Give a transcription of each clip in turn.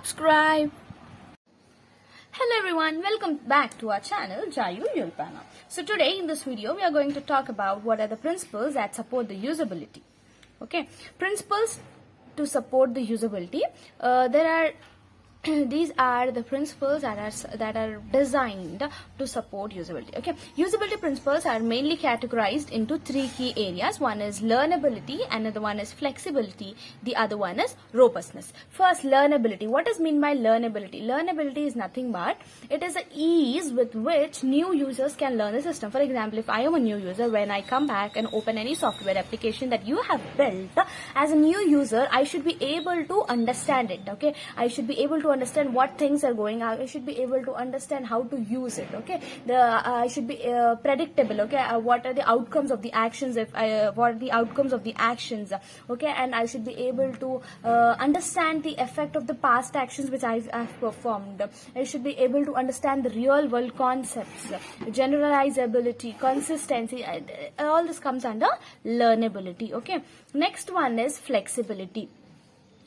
subscribe. Hello everyone, welcome back to our channel JNTUH R22. So today in this video we are going to talk about what are the principles that support the usability. Okay, principles to support the usability. These are the principles that are designed to support usability. Okay, usability principles are mainly categorized into three key areas. One is learnability, another one is flexibility, the other one is robustness. First, learnability. What is meant by learnability? Learnability is nothing but it is the ease with which new users can learn the system. For example, if I am a new user, when I come back and open any software application that you have built, as a new user, I should be able to understand it. Okay, I should be able to understand what things are going on. I should be able to understand how to use it. Okay, I should be predictable. Okay, what are the outcomes of the actions? What are the outcomes of the actions? Okay, and I should be able to understand the effect of the past actions which I've performed. I should be able to understand the real world concepts, generalizability, consistency. All this comes under learnability. Okay, next one is flexibility.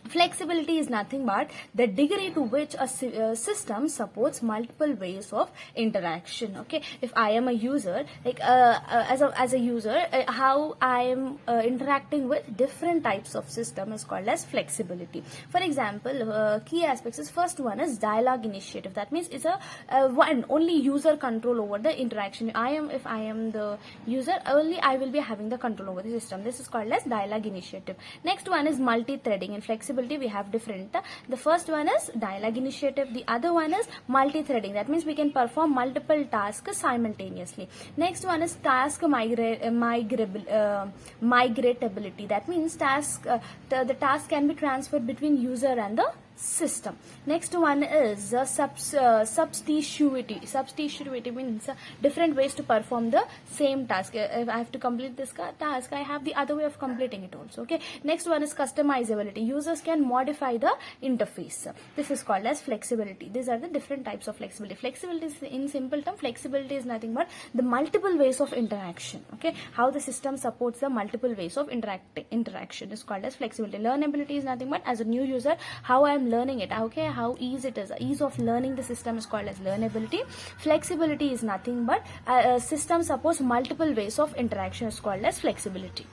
Flexibility is nothing but the degree to which a system supports multiple ways of interaction. Okay, if I am a user, like as a user, how I am interacting with different types of system is called as flexibility. For example, key aspects is first one is dialogue initiative. That means it's a only user control over the interaction. If I am the user, only I will be having the control over the system. This is called as dialogue initiative. Next one is multi-threading. In flexibility we have different. The first one is dialogue initiative, the other one is multi-threading. That means we can perform multiple tasks simultaneously. Next one is task migratability. That means the task can be transferred between user and the system. Next one is substitutivity. Substitutivity means different ways to perform the same task. If I have to complete this task, I have the other way of completing it also. Okay. Next one is customizability. Users can modify the interface. This is called as flexibility. These are the different types of flexibility. Flexibility is, in simple term, flexibility is nothing but the multiple ways of interaction. Okay, how the system supports the multiple ways of interaction is called as flexibility. Learnability is nothing but as a new user, how I am learning it. Okay, how easy it is. Ease of learning the system is called as learnability. Flexibility is nothing but a system supports multiple ways of interaction is called as flexibility.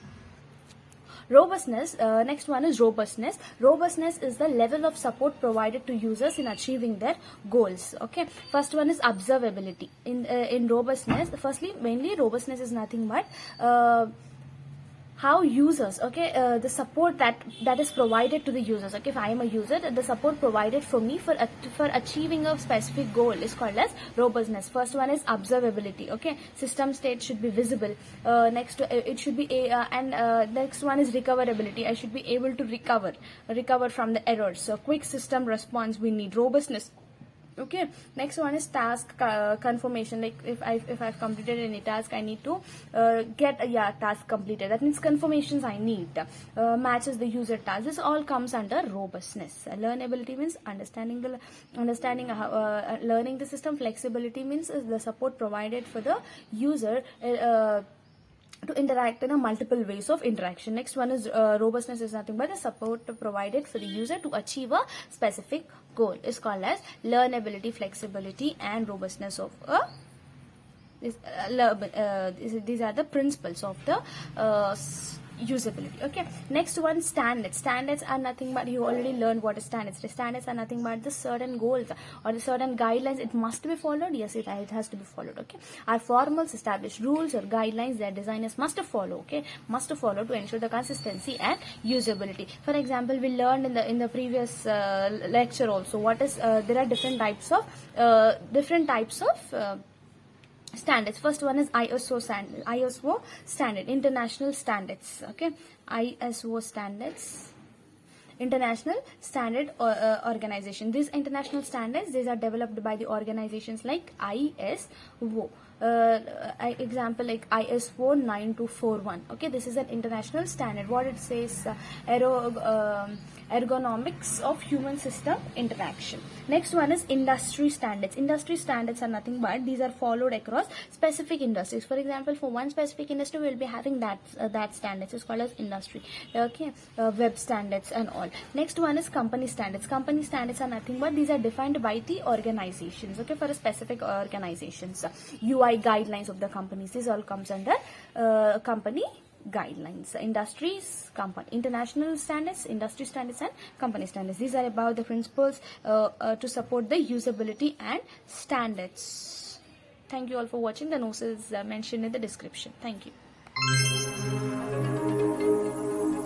Robustness, next one is robustness. Robustness is the level of support provided to users in achieving their goals. Okay, first one is observability. In robustness, firstly, mainly robustness is nothing but how users, okay, the support that is provided to the users. Okay, if I am a user, the support provided for me for achieving a specific goal is called as robustness. First one is observability. Okay, system state should be visible. Next it should be next one is recoverability. I should be able to recover from the errors. So quick system response, we need robustness. Okay, next one is task confirmation. Like if I've completed any task, I need to get task completed. That means confirmations I need matches the user task. This all comes under robustness. Learnability means learning the system. Flexibility means the support provided for the user to interact in a multiple ways of interaction. Next one is robustness is nothing but the support provided for the user to achieve a specific goal is called as learnability, flexibility, and robustness of these are the principles of the usability. Okay, next one, standards. Standards are nothing but, you already learned what is standards. The standards are nothing but the certain goals or the certain guidelines. It must be followed. Yes, it has to be followed. Okay, are formals, established rules or guidelines that designers must follow. Okay, must follow to ensure the consistency and usability. For example, we learned in the previous lecture also what is there are different types of standards. First one is ISO standard, international standards. Okay, ISO standards, international standard organization. These international standards, these are developed by the organizations like ISO. Example like ISO 9241. Okay, this is an international standard. What it says, ergonomics of human system interaction. Next one is industry standards. Industry standards are nothing but these are followed across specific industries. For example, for one specific industry, we will be having that standards. It's called as industry. Okay, web standards and all. Next one is company standards. Company standards are nothing but these are defined by the organizations. Okay, for a specific organizations. UI guidelines of the companies. This all comes under company guidelines. Industries, company, international standards, industry standards, and company standards. These are about the principles to support the usability and standards. Thank you all for watching. The notes is mentioned in the description. Thank you.